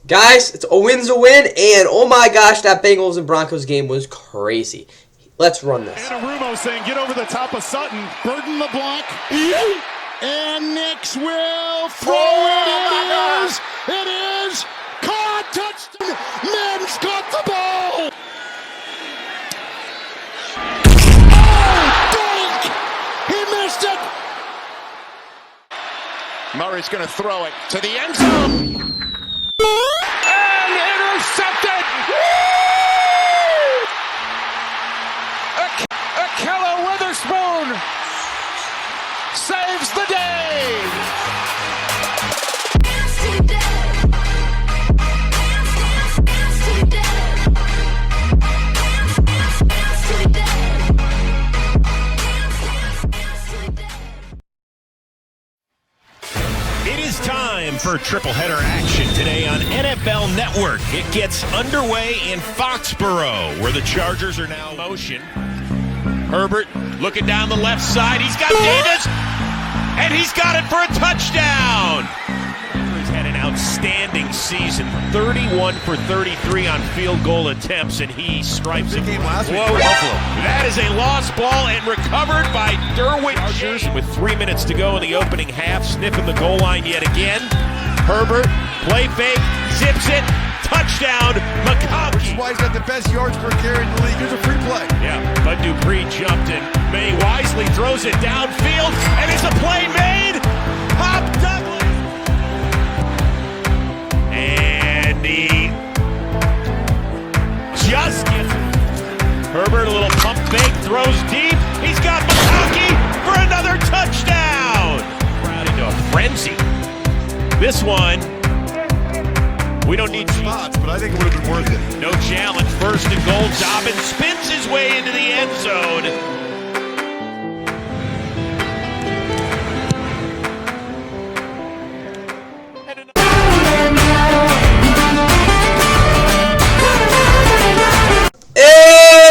Guys, it's a win's a win, and oh my gosh, that Bengals and Broncos game was crazy. Let's run this. Anarumo saying, get over the top of Sutton. Burden the block. And Nix will throw it. It is. Caught. Touchdown. Mims got the ball. Oh, dink. He missed it. Murray's going to throw it to the end zone. And intercepted. Akella Witherspoon saves the day. It is time for triple header action today on NFL Network. It gets underway in Foxborough, where the Chargers are now in motion. Herbert looking down the left side. He's got Davis, and he's got it for a touchdown. He's had an outstanding season, 31 for 33 on field goal attempts, and he stripes it. Whoa, that is a lost ball and recovered by Derwin James. With 3 minutes to go in the opening half, sniffing the goal line yet again. Herbert, play fake, zips it, touchdown, McConkey. Which is why he's got the best yards per carry in the league. Here's a free play. Yeah, but Dupree jumped and May wisely throws it downfield, and it's a play made. Hop Douglas. And he just gets it. Herbert, a little pump fake, throws deep. He's got McConkey for another touchdown. Crowd into a frenzy. This one, we don't need spots, but I think it would have been worth it. No challenge. First and goal. Dobbins spins his way into the end zone.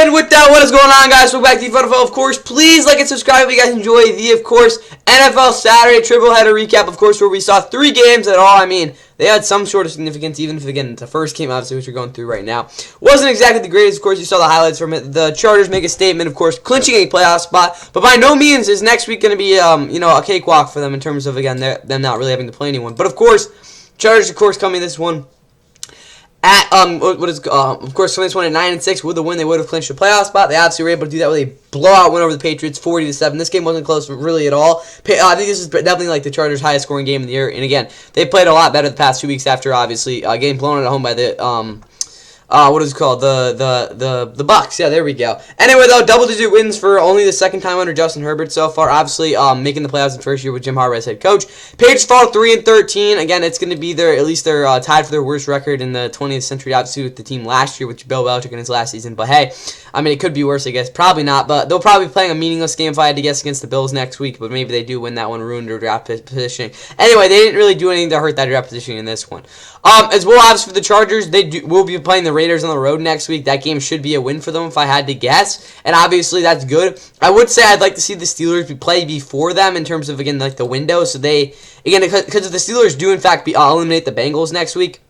And with that, what is going on, guys? Welcome back to the NFL. Of course, please like and subscribe if you guys enjoy the, of course, NFL Saturday triple header recap, of course, where we saw 3 games at all. I mean, they had some sort of significance, even if, again, the first game, obviously, which we're going through right now, wasn't exactly the greatest. Of course, you saw the highlights from it. The Chargers make a statement, of course, clinching a playoff spot, but by no means is next week going to be, a cakewalk for them in terms of, again, them not really having to play anyone. But, of course, Chargers, of course, coming this one at of course, this one at 9-6 with the win, they would have clinched a playoff spot. They obviously were able to do that with a blowout win over the Patriots, 40-7. This game wasn't close really at all. I think this is definitely like the Chargers' highest scoring game of the year. And again, they played a lot better the past 2 weeks after obviously getting blown at home by the what is it called? The Bucks. Yeah, there we go. Anyway, though, double-digit wins for only the second time under Justin Herbert so far. Obviously, making the playoffs in the first year with Jim Harbaugh as head coach. Patriots fall 3-13. Again, it's going to be at least they're tied for their worst record in the 20th century, obviously, with the team last year, with Bill Belichick in his last season. But hey, I mean, it could be worse, I guess. Probably not, but they'll probably be playing a meaningless game if I had to guess against the Bills next week. But maybe they do win that one, ruin their draft position. Anyway, they didn't really do anything to hurt that draft position in this one. As well, obviously, for the Chargers, will be playing the Raiders on the road next week. That game should be a win for them if I had to guess, and obviously that's good. I would say I'd like to see the Steelers play before them in terms of, again, like the window, so they, again, because if the Steelers do in fact eliminate the Bengals next week,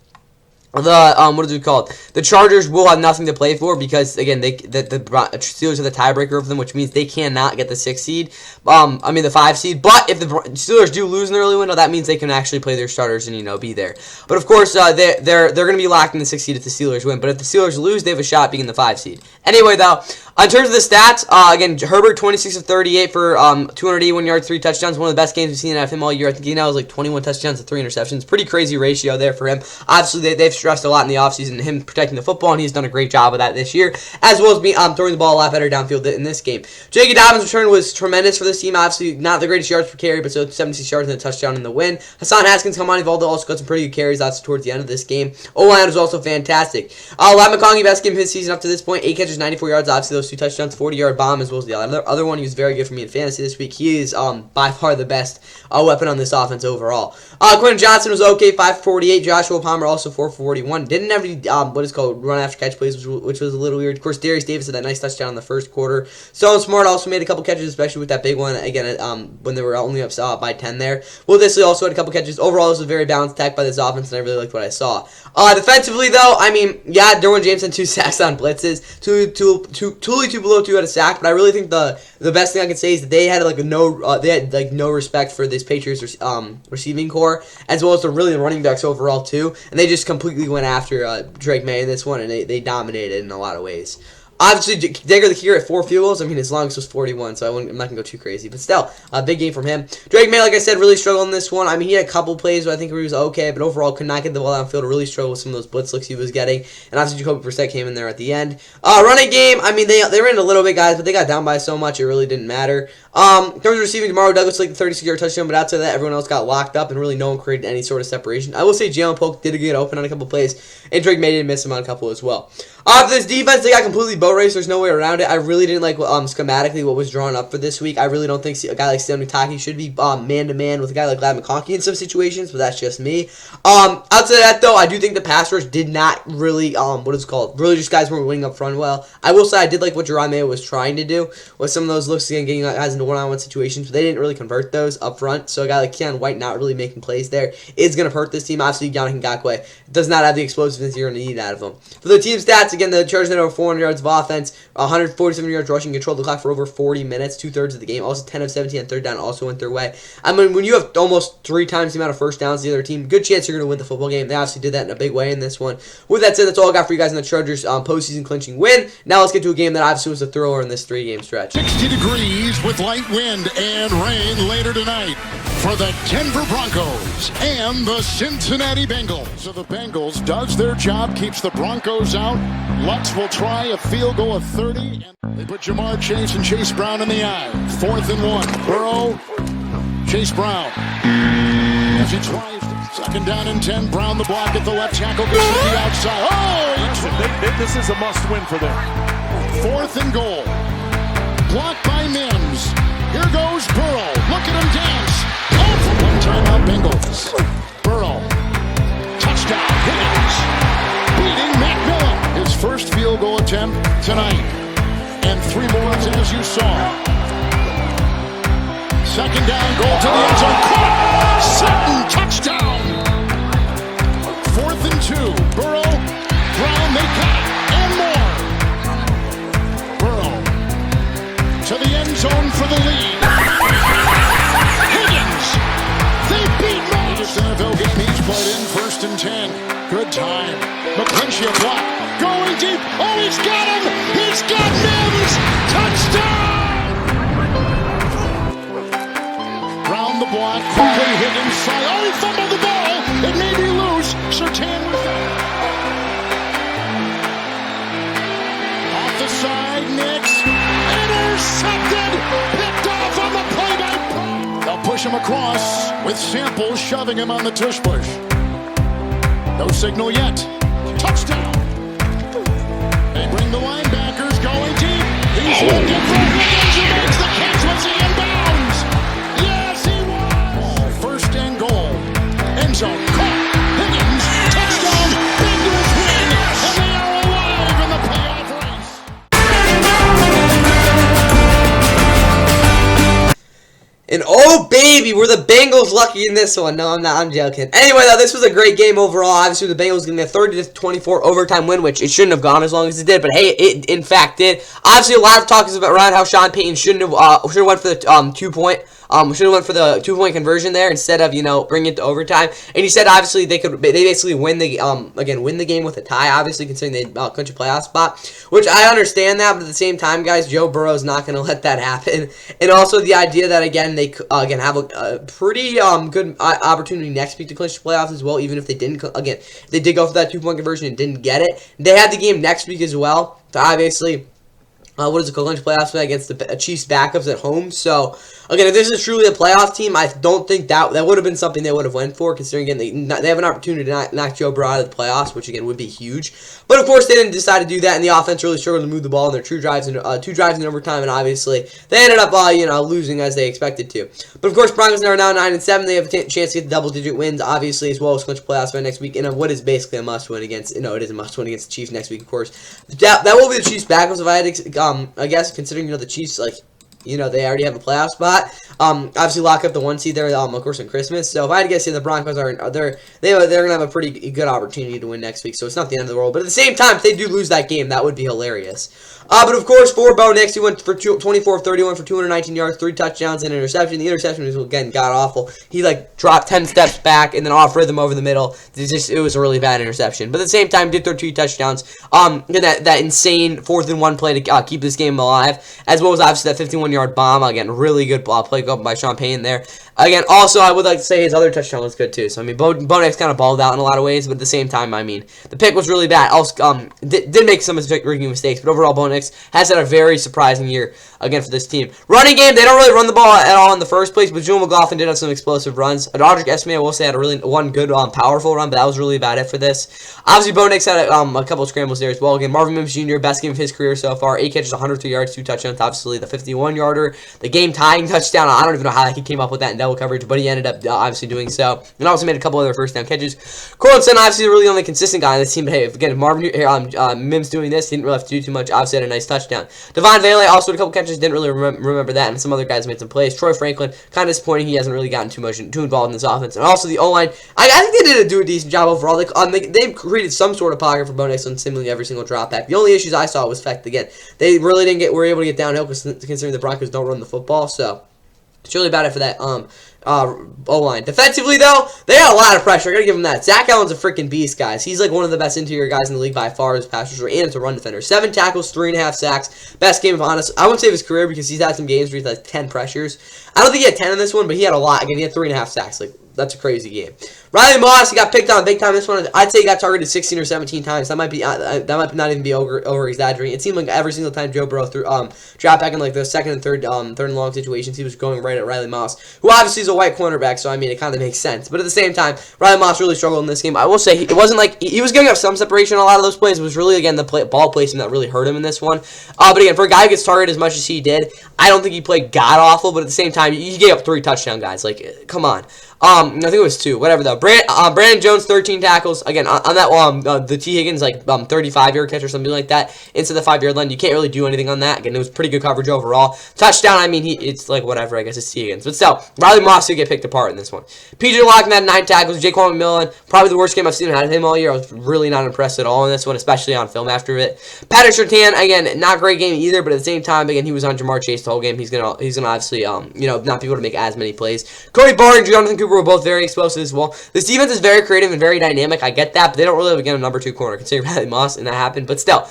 what is it called? The Chargers will have nothing to play for because, again, the Steelers are the tiebreaker over them, which means they cannot get the 6 seed. The 5 seed. But if the Steelers do lose in the early window, that means they can actually play their starters and be there. But of course, they're going to be locked in the 6 seed if the Steelers win. But if the Steelers lose, they have a shot being the 5 seed. Anyway, though, in terms of the stats, again, Herbert 26 of 38 for 281 yards, 3 touchdowns. One of the best games we've seen out of him all year. I think he now has like 21 touchdowns and 3 interceptions. Pretty crazy ratio there for him. Obviously, they've stressed a lot in the offseason, him protecting the football, and he's done a great job of that this year, as well as throwing the ball a lot better downfield in this game. J.K. Dobbins' return was tremendous for this team. Obviously, not the greatest yards per carry, but still 76 yards and a touchdown in the win. Hassan Haskins come on. He also got some pretty good carries towards the end of this game. O-line was also fantastic. Ladd McConkey, best game of his season up to this point. 8 catches, 94 yards. Obviously, those 2 touchdowns, 40-yard bomb, as well as the other one. He was very good for me in fantasy this week. He is by far the best weapon on this offense overall. Quentin Johnson was okay, 5 for 48. Joshua Palmer also 4 for 41. Didn't have any, what is called run after catch plays, which was a little weird. Of course, Darius Davis had that nice touchdown in the first quarter. Stone Smart also made a couple catches, especially with that big one, again, when they were only up by 10 there. Will Disley also had a couple catches. Overall, this was a very balanced attack by this offense, and I really liked what I saw. Defensively, though, I mean, yeah, Derwin James had 2 sacks on blitzes. Totally 2 below 2 had a sack, but I really think the best thing I can say is that they had no respect for this Patriots receiving core, as well as the running backs overall too, and they just completely went after Drake May in this one, and they dominated in a lot of ways. Obviously, Digger the Kicker at 4 field goals. I mean, his longest was 41, so I'm not going to go too crazy. But still, a big game from him. Drake May, like I said, really struggled in this one. I mean, he had a couple plays where I think he was okay, but overall could not get the ball downfield. Really struggled with some of those blitz looks he was getting. And obviously, Jacoby Brissett came in there at the end. Running game, I mean, they ran a little bit, guys, but they got down by so much it really didn't matter. In terms of receiving, Demario Douglas like the 36-yard touchdown, but outside of that, everyone else got locked up, and really no one created any sort of separation. I will say Jalen Polk did get open on a couple plays, and Drake May didn't miss him on a couple as well. For this defense, they got completely boat raced. There's no way around it. I really didn't like schematically what was drawn up for this week. I really don't think a guy like Stanley Taki should be man-to-man with a guy like Glad McConkey in some situations, but that's just me. Outside of that, though, I do think the pass rush did not really, really just guys weren't winning up front well. I will say I did like what Jerron Mayo was trying to do with some of those looks, again, getting guys into one-on-one situations, but they didn't really convert those up front, so a guy like Keon White not really making plays there is going to hurt this team. Obviously, Yannick Ngakoue does not have the explosiveness you're going to need out of him. For the team stats, again, the Chargers had over 400 yards of offense, 147 yards rushing, controlled the clock for over 40 minutes, 2/3 of the game. Also 10 of 17 on third down also went their way. I mean, when you have almost 3 times the amount of first downs as the other team, good chance you're going to win the football game. They obviously did that in a big way in this one. With that said, that's all I got for you guys in the Chargers postseason clinching win. Now let's get to a game that obviously was a thrower in this 3-game stretch. 60 degrees with light wind and rain later tonight for the Denver Broncos and the Cincinnati Bengals. So the Bengals does their job, keeps the Broncos out. Lutz will try a field goal of 30. And they put Jamar Chase and Chase Brown in the eye. 4th and 1. Burrow, Chase Brown. As he tries, 2nd down and 10. Brown the block at the left tackle, gets to the outside. Oh! This is a must-win for them. 4th and goal. Blocked by Mims. Here goes Burrow. Look at him dance. Oh, for one timeout, Bengals. Burrow. Touchdown. Higgins. Beating McMillan. His first field goal attempt tonight. And 3 more as you saw. 2nd down, goal to the end zone. Caught. Sutton. Touchdown. 4th and 2. Burrow. Brown. They cut it. And more. Burrow. To the end zone for the lead. Higgins. They beat Mims. This NFL game he's played in 1st and 10. Good time. McClinchy a block. Going deep. Oh, he's got him. He's got Mims. Touchdown. Round the block. Quickly Higgins side. Oh, he fumbled the ball. It may be loose. Surtain with it. Off the side. Nix. Intercepted. Picked off on the play by Brown. They'll push him across with Samples shoving him on the tush push. No signal yet. Touchdown. They bring the linebackers going deep. He's looking for Higgins. He makes the catch. Was he in bounds? Yes, he was. 1st and goal. End zone. Caught. Higgins. Touchdown. Bengals win. And they are alive in the playoff race. And oh baby, were the Bengals lucky in this one? No, I'm not. I'm joking. Anyway, though, this was a great game overall. Obviously, the Bengals getting a 30-24 overtime win, which it shouldn't have gone as long as it did. But hey, it in fact did. Obviously, a lot of talk is around how Sean Payton should have went for the 2-point. Should have went for the 2-point conversion there instead of bringing it to overtime. And he said obviously they basically win the game with a tie. Obviously considering they clinch a playoff spot, which I understand that, but at the same time, guys, Joe Burrow's not going to let that happen. And also the idea that they have a pretty good opportunity next week to clinch the playoffs as well, even if they didn't. Again, they did go for that 2-point conversion and didn't get it. They had the game next week as well to obviously. Clinch playoffs against the Chiefs backups at home. So Again, if this is truly a playoff team, I don't think that would have been something they would have went for, considering, again, they have an opportunity to knock Joe Burrow out of the playoffs, which, again, would be huge. But, of course, they didn't decide to do that, and the offense really struggled to move the ball in their two drives in overtime, and obviously they ended up, losing as they expected to. But, of course, Broncos are now 9-7. They have a chance to get the double-digit wins, obviously, as well as clinch playoffs by next week, and what is basically a must-win against, it is a must-win against the Chiefs next week, of course. That will be the Chiefs' Bengals, if I had to, I guess, considering, the Chiefs, they already have a playoff spot. Obviously lock up the 1 seed there, of course, on Christmas. So if I had to guess, the Broncos they're gonna have a pretty good opportunity to win next week. So it's not the end of the world. But at the same time, if they do lose that game, that would be hilarious. But of course, for Bo Nix, he went for 24 of 31 for 219 yards, 3 touchdowns, and an interception. The interception was, again, god-awful. He, dropped 10 steps back and then off rhythm over the middle. It was a really bad interception. But at the same time, did throw 2 touchdowns. That insane 4th-and-1 play to keep this game alive, as well as, obviously, that 51-yard bomb. Again, really good play go by Sean Payne there. Again, also, I would like to say his other touchdown was good, too. So, Bo Nix kind of balled out in a lot of ways, but at the same time, the pick was really bad. Also, did make some rookie mistakes, but overall, Bo Nix has had a very surprising year, again, for this team. Running game, they don't really run the ball at all in the first place, but Julian McLaughlin did have some explosive runs. Audric Esme, I will say, had one good, powerful run, but that was really about it for this. Obviously, Bo Nix had a couple of scrambles there as well. Again, Marvin Mims Jr., best game of his career so far. 8 catches, 103 yards, 2 touchdowns. Obviously, the 51-yarder, the game-tying touchdown. I don't even know how he came up with that in double coverage, but he ended up obviously doing so. And also made a couple other first-down catches. Cortland Sutton, obviously, really only consistent guy on this team. But hey, again, if Marvin Mims doing this, he didn't really have to do too much. Obviously, had a nice touchdown. Devon Vele also had a couple catches, didn't really remember that, and some other guys made some plays. Troy Franklin, kind of disappointing. He hasn't really gotten too involved in this offense. And also the O-line, I think they did a decent job overall. They created some sort of pocket for Bo Nix on seemingly every single drop back. The only issues I saw was the fact, again, they really were able to get downhill considering the Broncos don't run the football. So it's really about it for that O-line. Defensively, though, they had a lot of pressure. I gotta give them that. Zach Allen's a freaking beast, guys. He's one of the best interior guys in the league by far as pass rusher, and it's a run defender. 7 tackles, 3.5 sacks. Best game of honest. I wouldn't say of his career because he's had some games where he's had 10 pressures. I don't think he had 10 in this one, but he had a lot. Again, he had 3.5 sacks. That's a crazy game. Riley Moss, he got picked on big time this one. I'd say he got targeted 16 or 17 times. That might not even be over exaggerating. It seemed like every single time Joe Burrow dropped back in the second and third and long situations, he was going right at Riley Moss, who obviously is a white cornerback. So it kind of makes sense. But at the same time, Riley Moss really struggled in this game. I will say it wasn't like he was giving up some separation on a lot of those plays. It was really, again, the ball placement that really hurt him in this one. But again, for a guy who gets targeted as much as he did, I don't think he played god awful. But at the same time, he gave up 3 touchdown guys. Come on. I think it was 2. Whatever though. Brandon Jones 13 tackles. Again, on that the T Higgins 35-yard catch or something like that into the 5-yard line. You can't really do anything on that. Again, it was pretty good coverage overall. Touchdown. It's whatever. I guess it's T Higgins, but still, Riley Moss did get picked apart in this one. PJ Lockman had 9 tackles. Jaquan McMillan, probably the worst game I've seen out of him all year. I was really not impressed at all in this one, especially on film after it. Patrick Surtain, again, not a great game either, but at the same time, again, he was on Jamar Chase the whole game. He's gonna obviously not be able to make as many plays. Cody Barr and Jonathan Cooper were both very explosive as well. This defense is very creative and very dynamic. I get that, but they don't really have, again, a number 2 corner, considering Riley Moss, and that happened. But still,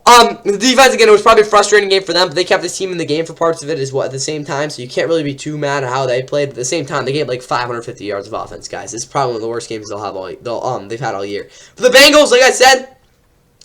the defense, again, it was probably a frustrating game for them, but they kept this team in the game for parts of it at the same time, so you can't really be too mad at how they played. But at the same time, they gave 550 yards of offense, guys. This is probably one of the worst games they've had all year. For the Bengals, like I said,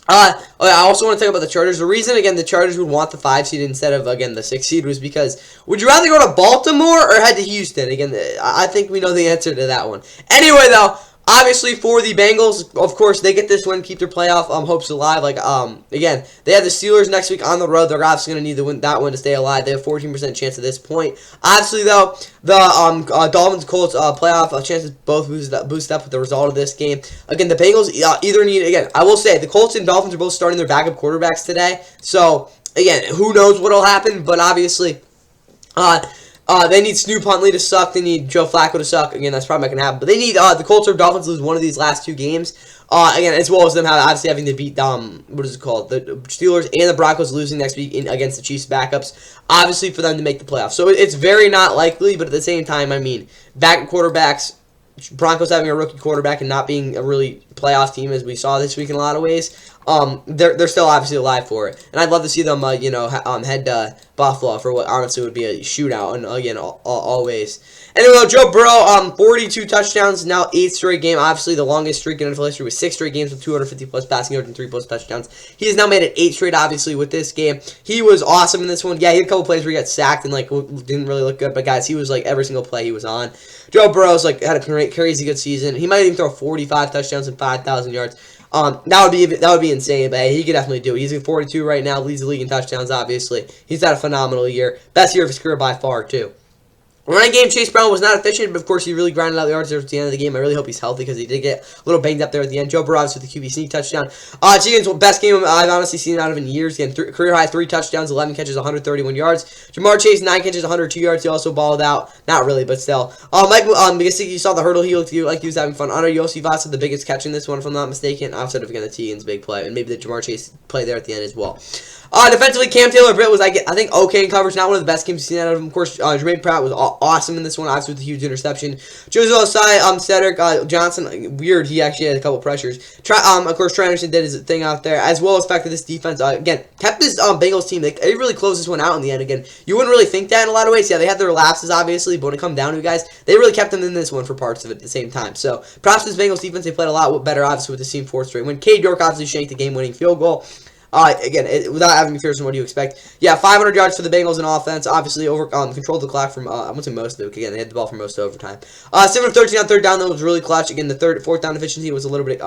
I also want to talk about the Chargers. The reason, again, the Chargers would want the 5 seed instead of, again, the 6 seed was because would you rather go to Baltimore or head to Houston? Again, I think we know the answer to that one. Anyway, though, obviously for the Bengals, of course, they get this win, keep their playoff hopes alive. Again, they have the Steelers next week on the road. They're obviously going to need that win to stay alive. They have 14% chance at this point. Obviously, though, the Dolphins-Colts playoff chances both boost up with the result of this game. Again, the Bengals either need, again, I will say, the Colts and Dolphins are both starting their backup quarterbacks today. So, again, who knows what will happen, but obviously, they need Snoop Huntley to suck. They need Joe Flacco to suck. Again, that's probably not going to happen. But they need the Colts or Dolphins to lose one of these last 2 games. Again, as well as them obviously having to beat, the Steelers and the Broncos losing next week against the Chiefs backups. Obviously for them to make the playoffs. So it's very not likely, but at the same time, backup quarterbacks, Broncos having a rookie quarterback and not being a really playoff team as we saw this week in a lot of ways, they're still obviously alive for it. And I'd love to see them, head to Buffalo for what honestly would be a shootout, and again, always. Anyway, Joe Burrow, 42 touchdowns, now 8th straight game. Obviously, the longest streak in NFL history was 6 straight games with 250-plus passing yards and 3-plus touchdowns. He has now made it 8 straight, obviously, with this game. He was awesome in this one. Yeah, he had a couple plays where he got sacked and, like, didn't really look good. But, guys, he was, like, every single play he was on. Joe Burrow's, like, had a crazy good season. He might even throw 45 touchdowns and 5,000 yards. That would be insane, but hey, he could definitely do it. He's at 42 right now, leads the league in touchdowns, obviously. He's had a phenomenal year. Best year of his career by far, too. Running game, Chase Brown was not efficient, but of course he really grinded out the yards there at the end of the game. I really hope he's healthy because he did get a little banged up there at the end. Joe Burrow with the QB sneak touchdown. Chigan's best game I've honestly seen out of in years. Again, career high 3 touchdowns, 11 catches, 131 yards. Jamar Chase 9 catches, 102 yards. He also balled out. Not really, but still. Mike, because you saw the hurdle, he looked like he was having fun. Honor Yossi had the biggest catch in this one, if I'm not mistaken. Outside of again the Teagan's big play, and maybe the Jamar Chase play there at the end as well. Defensively, Cam Taylor-Britt was, I think, okay in coverage. Not one of the best games we've seen out of him. Of course, Jermaine Pratt was awesome in this one, obviously with a huge interception. Joseph Osai, Cedric Johnson, weird. He actually had a couple pressures. Of course, Trey Anderson did his thing out there, as well as the fact that this defense, again, kept this Bengals team. They really closed this one out in the end. Again, you wouldn't really think that in a lot of ways. Yeah, they had their lapses, obviously, but when it comes down to it, guys, they really kept them in this one for parts of it at the same time. So, props to this Bengals defense. They played a lot better, obviously, with this team 4th straight win. Cade York obviously shanked the game-winning field goal. Again, without having McPherson, what do you expect? Yeah, 500 yards for the Bengals in offense. Obviously, controlled the clock from, I won't say most of it. Again, they had the ball for most of overtime. 7 of 13 on 3rd down, though, was really clutch. Again, the 4th down efficiency was a little bit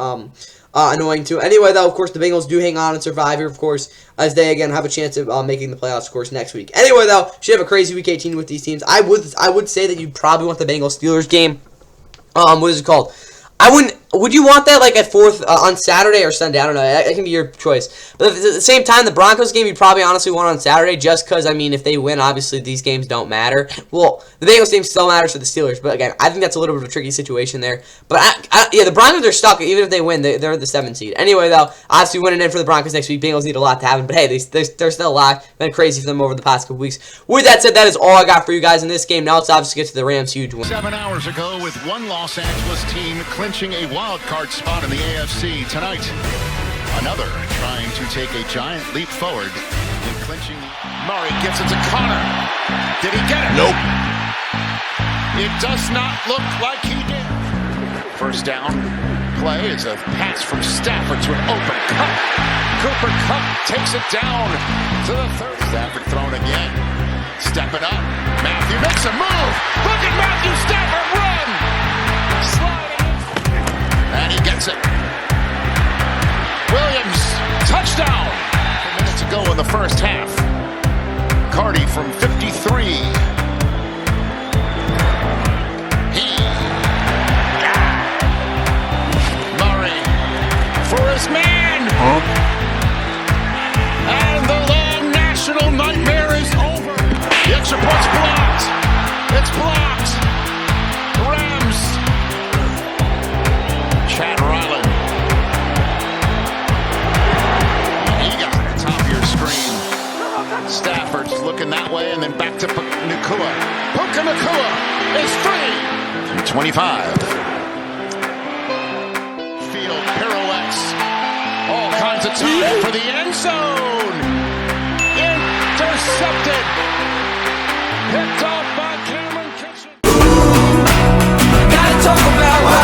annoying, too. Anyway, though, of course, the Bengals do hang on and survive here, of course, as they, again, have a chance of making the playoffs, of course, next week. Anyway, though, should have a crazy Week 18 with these teams. I would say that you probably want the Bengals-Steelers game. What is it called? Would you want that like at 4th on Saturday or Sunday? I don't know. That can be your choice. But at the same time, the Broncos game you probably honestly want on Saturday just because, I mean, if they win, obviously these games don't matter. Well, the Bengals game still matters for the Steelers. But again, I think that's a little bit of a tricky situation there. But yeah, the Broncos are stuck. Even if they win, they're the 7th seed. Anyway, though, obviously winning in for the Broncos next week. Bengals need a lot to happen. But hey, they're still alive. Been crazy for them over the past couple weeks. With that said, that is all I got for you guys in this game. Now let's obviously get to the Rams' huge win. 7 hours ago, with one Los Angeles team clinching a wild card spot in the AFC. Tonight, another trying to take a giant leap forward in clinching. Murray gives it to Connor. Did he get it? Nope. It does not look like he did. First down play is a pass from Stafford to an open Cup. Cooper Kupp takes it down to the 3rd. Stafford thrown again. Step it up. Matthew makes a move. Look at Matthew Stafford run. Sliding. And he gets it. Williams, touchdown. 4 minutes ago in the first half. Cardi from 53. Murray for his man. And the long national nightmare is over. The extra point's blocked. It's blocked. Rams. Chad Ryland. Egon at the top of your screen. Stafford's looking that way and then back to Nakua. Puka Nakua is free. From 25. Field pirouettes. All kinds of time for the end zone. Intercepted. Picked off by Cameron Kitchen. Gotta talk about why.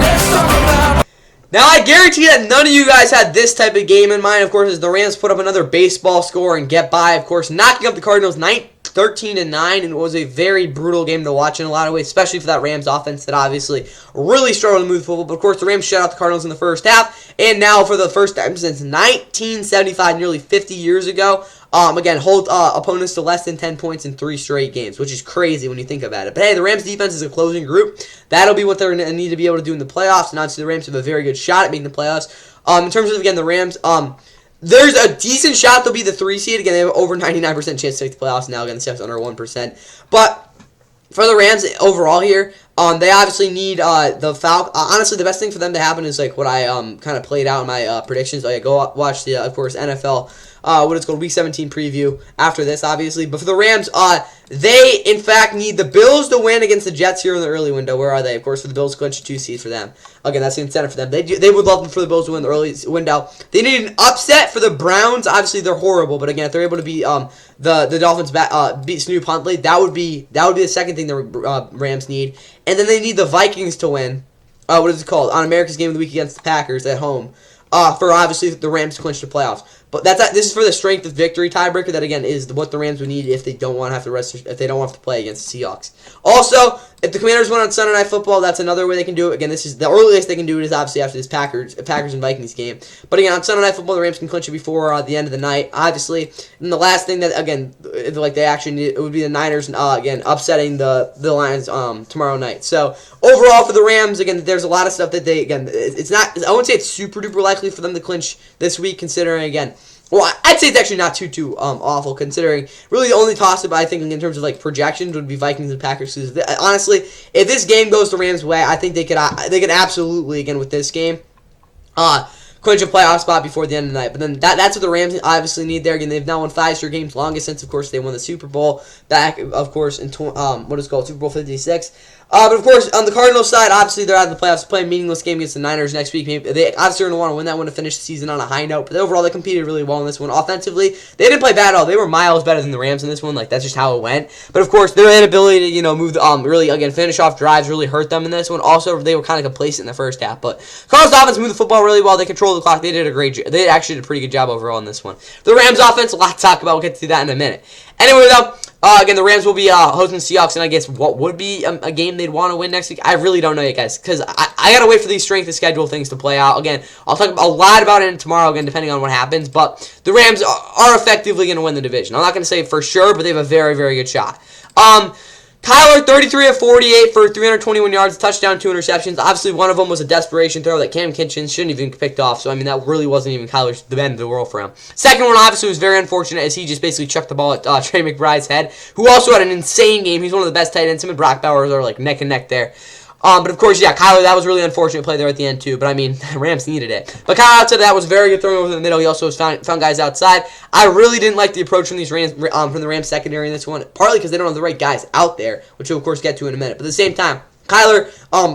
Let's talk about. Now, I guarantee that none of you guys had this type of game in mind, of course, as the Rams put up another baseball score and get by, of course, knocking up the Cardinals 13-9, and it was a very brutal game to watch in a lot of ways, especially for that Rams offense that obviously really struggled to move the football. But, of course, the Rams shut out the Cardinals in the first half, and now for the first time since 1975, nearly 50 years ago, again, hold opponents to less than 10 points in 3 straight games, which is crazy when you think about it. But hey, the Rams defense is a closing group. That'll be what they're going to need to be able to do in the playoffs, and obviously the Rams have a very good shot at making the playoffs. In terms of, again, the Rams, there's a decent shot they'll be the 3 seed. Again, they have over 99% chance to make the playoffs now. Again, the Seahawks under 1%. But for the Rams overall here, they obviously need the Falcons. Honestly, the best thing for them to happen is like what I kind of played out in my predictions. Go watch the, of course, NFL. What it's called, Week 17 preview after this, obviously. But for the Rams, They, in fact, need the Bills to win against the Jets here in the early window. Where are they? Of course, for the Bills to clinch a 2 seed for them. Again, that's the incentive for them. They would love for the Bills to win the early window. They need an upset for the Browns. Obviously, they're horrible, but again, if they're able to beat the Dolphins beat Snoop Huntley, that would be the second thing the Rams need. And then they need the Vikings to win. What is it called? On America's Game of the Week against the Packers at home. For obviously the Rams to clinch the playoffs. But this is for the strength of victory tiebreaker. That again is what the Rams would need if they don't want to have to if they don't have to play against the Seahawks. Also, if the Commanders win on Sunday Night Football, that's another way they can do it. Again, this is the earliest they can do it is obviously after this Packers and Vikings game. But again, on Sunday Night Football, the Rams can clinch it before the end of the night, obviously. And the last thing that again, like they actually need, it would be the Niners again upsetting the Lions tomorrow night. So overall for the Rams, again, there's a lot of stuff that it's not. I wouldn't say it's super duper likely for them to clinch this week, considering again. Well, I'd say it's actually not too awful, considering really the only toss-up I think in terms of like projections would be Vikings and Packers. Honestly, if this game goes the Rams' way, I think they could absolutely again with this game clinch a playoff spot before the end of the night. But then that's what the Rams obviously need there. Again, they've now won 5 straight games, longest since of course they won the Super Bowl back of course in Super Bowl 56. But of course, on the Cardinals side, obviously they're out of the playoffs, playing a meaningless game against the Niners next week. Maybe they obviously are going to want to win that one to finish the season on a high note. But overall, they competed really well in this one. Offensively, they didn't play bad at all. They were miles better than the Rams in this one. Like that's just how it went. But of course, their inability to move really again finish off drives really hurt them in this one. Also, they were kind of complacent in the first half. But Cardinals offense moved the football really well. They controlled the clock. They actually did a pretty good job overall in this one. The Rams offense, a lot to talk about. We'll get to that in a minute. Anyway, though. Again, the Rams will be hosting the Seahawks, and I guess what would be a game they'd want to win next week. I really don't know yet, guys, because I got to wait for these strength of schedule things to play out. Again, I'll talk a lot about it tomorrow, again, depending on what happens, but the Rams are effectively going to win the division. I'm not going to say for sure, but they have a very, very good shot. Kyler, 33 of 48 for 321 yards, touchdown, 2 interceptions. Obviously, one of them was a desperation throw that Cam Kitchen shouldn't even picked off. So, I mean, that really wasn't even Kyler's the end of the world for him. Second one, obviously, was very unfortunate as he just basically chucked the ball at Trey McBride's head, who also had an insane game. He's one of the best tight ends. Him and Brock Bowers are like neck and neck there. But of course, yeah, Kyler, that was really unfortunate play there at the end too. But I mean, Rams needed it. But Kyler outside of that was very good throwing over the middle. He also found guys outside. I really didn't like the approach from the Rams secondary in this one, partly because they don't have the right guys out there, which we'll of course get to in a minute. But at the same time, Kyler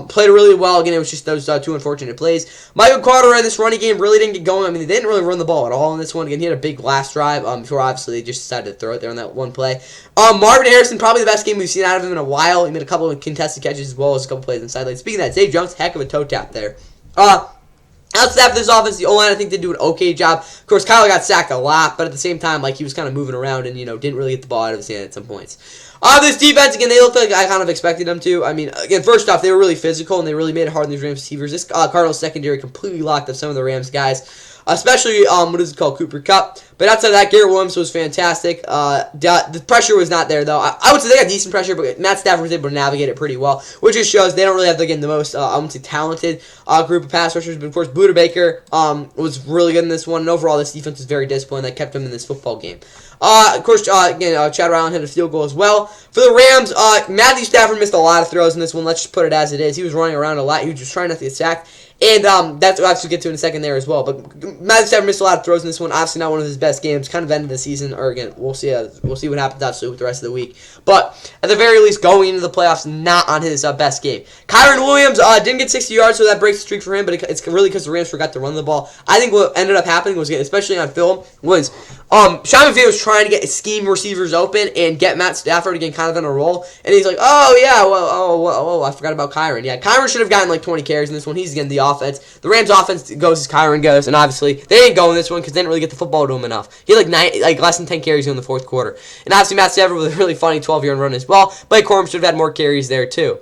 played really well. Again, it was just those 2 unfortunate plays. Michael Carter in this running game really didn't get going. I mean, they didn't really run the ball at all in this one. Again, he had a big last drive before obviously they just decided to throw it there on that one play. Marvin Harrison, probably the best game we've seen out of him in a while. He made a couple of contested catches as well as a couple plays on the sideline. Speaking of that, Zay Jones, heck of a toe tap there. Outside of this offense, the O-line, I think, did do an okay job. Of course, Kyler got sacked a lot, but at the same time, like, he was kind of moving around and, didn't really get the ball out of his hand at some points. This defense, again, they looked like I kind of expected them to. I mean, again, first off, they were really physical, and they really made it hard on these Rams receivers. This Cardinals secondary completely locked up some of the Rams guys, especially, Cooper Kupp. But outside of that, Garrett Williams was fantastic. The pressure was not there, though. I would say they got decent pressure, but Matt Stafford was able to navigate it pretty well, which just shows they don't really have, again, the most, I wouldn't say talented group of pass rushers. But, of course, Buda Baker was really good in this one, and overall, this defense was very disciplined. That kept him in this football game. Of course, again, Chad Ryland had a field goal as well. For the Rams, Matthew Stafford missed a lot of throws in this one. Let's just put it as it is. He was running around a lot. He was just trying not to get sacked. And that's what I'll have to get to in a second there as well. But Matthew Stafford missed a lot of throws in this one. Obviously not one of his best games. Kind of ended the season. Or again, we'll see what happens actually with the rest of the week. But at the very least, going into the playoffs, not on his best game. Kyron Williams didn't get 60 yards, so that breaks the streak for him. But it's really because the Rams forgot to run the ball. I think what ended up happening was, especially on film, was Sean McVay was trying to get scheme receivers open and get Matt Stafford again kind of in a roll. And he's like, oh yeah, well, I forgot about Kyron. Yeah, Kyron should have gotten like 20 carries in this one. He's getting the offense. The Rams offense goes as Kyron goes, and obviously they didn't go in this one because they didn't really get the football to him enough. He had like less than 10 carries in the fourth quarter. And obviously Matt Stafford with a really funny 12-yard run as well. Blake Corum should have had more carries there too.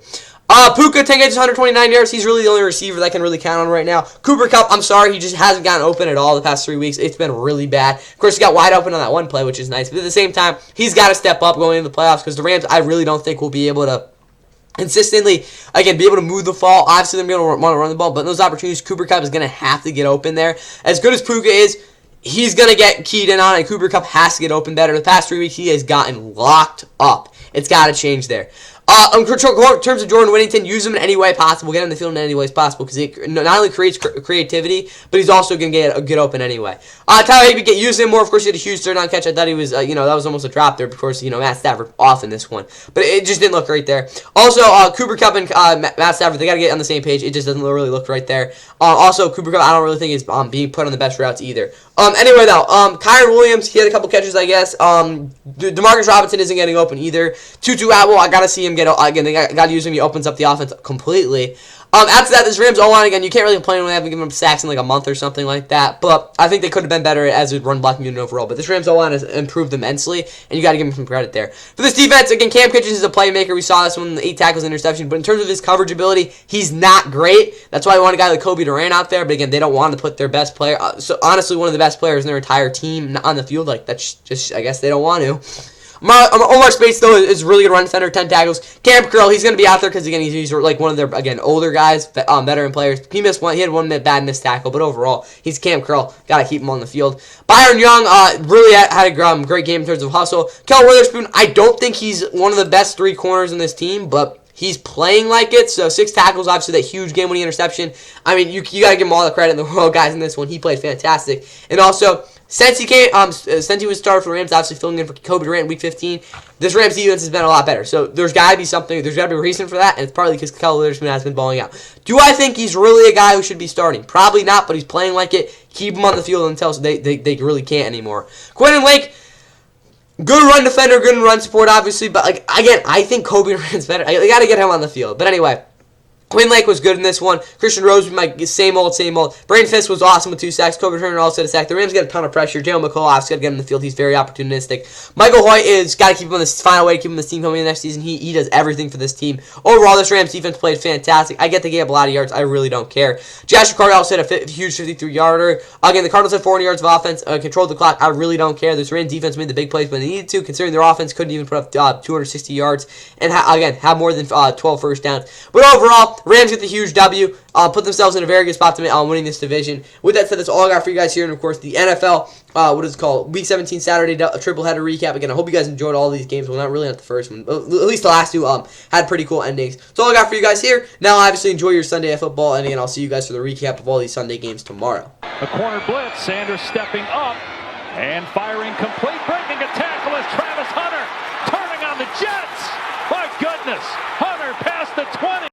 Puka, 10 catches, 129 yards. He's really the only receiver that I can really count on right now. Cooper Kupp, I'm sorry, he just hasn't gotten open at all the past 3 weeks. It's been really bad. Of course, he got wide open on that one play, which is nice. But at the same time, he's got to step up going into the playoffs because the Rams, I really don't think will be able to consistently, again, be able to move the ball. Obviously, they're going to want to run the ball, but in those opportunities, Cooper Kupp is going to have to get open there. As good as Puka is, he's going to get keyed in on it, and Cooper Kupp has to get open better. The past 3 weeks, he has gotten locked up. It's got to change there. In terms of Jordan Whittington, use him in any way possible. Get him in the field in any ways possible because he not only creates creativity, but he's also going to get open anyway. Tyler Higbee, use him more. Of course, he had a huge third down catch. I thought he was, that was almost a drop there. Of course, Matt Stafford off in this one. But it just didn't look right there. Also, Cooper Kupp and Matt Stafford, they got to get on the same page. It just doesn't really look right there. Also, Cooper Kupp, I don't really think is being put on the best routes either. Anyway, though, Kyren Williams, he had a couple catches, I guess. Demarcus Robinson isn't getting open either. Tutu Atwell, I got to see him get, again, they got to use him. He opens up the offense completely. After that, this Rams O-line, again, you can't really complain when they haven't given him sacks in like a month or something like that, but I think they could have been better as a run blocking unit overall. But this Rams O-line has improved immensely, and you got to give him some credit there. For this defense, again, Cam Kitchens is a playmaker. We saw this one, 8 tackles, interception, but in terms of his coverage ability, he's not great. That's why I want a guy like Kobe Durant out there, but again, they don't want to put their best player, so honestly, one of the best players in their entire team on the field. Like, that's just, I guess they don't want to. Omar Speights, though, is really good run defender, 10 tackles. Cam Curl, he's going to be out there because, again, he's like one of their, again, older guys, veteran players. He had one bad missed tackle, but overall, he's Cam Curl. Got to keep him on the field. Byron Young really had a great game in terms of hustle. Kel Witherspoon, I don't think he's one of the best 3 corners in this team, but he's playing like it. So 6 tackles, obviously that huge game-winning interception. I mean, you got to give him all the credit in the world, guys, in this one. He played fantastic. And also, since he was started for the Rams, obviously filling in for Kobe Durant in Week 15, this Rams defense has been a lot better. So there's got to be something, there's got to be a reason for that, and it's partly because Kel Witherspoon has been balling out. Do I think he's really a guy who should be starting? Probably not, but he's playing like it. Keep him on the field until they really can't anymore. Quentin Lake, good run defender, good run support, obviously, but again, I think Kobe Durant's better. They got to get him on the field. But anyway, Quinn Lake was good in this one. Christian Rose was my same old. Braden Fisk was awesome with 2 sacks. Kobe Turner also had a sack. The Rams get a ton of pressure. Jalen McCall obviously got to get him in the field. He's very opportunistic. Michael Hoyt is got to keep him on this. Find a way to keep him on this team coming in next season. He does everything for this team. Overall, this Rams defense played fantastic. I get they gave up a lot of yards. I really don't care. Josh Carter also had a huge 53-yarder. Again, the Cardinals had 400 yards of offense. Controlled the clock. I really don't care. This Rams defense made the big plays when they needed to, considering their offense couldn't even put up 260 yards and again have more than 12 first downs. But overall, Rams get the huge W, put themselves in a very good spot to winning this division. With that said, that's all I got for you guys here, and of course the NFL, what is it called, Week 17 Saturday triple header recap. Again, I hope you guys enjoyed all these games. Well, not really, not the first one, but at least the last 2 had pretty cool endings. That's all I got for you guys here. Now, obviously, enjoy your Sunday at football, and again, I'll see you guys for the recap of all these Sunday games tomorrow. A corner blitz, Sanders stepping up and firing complete, breaking a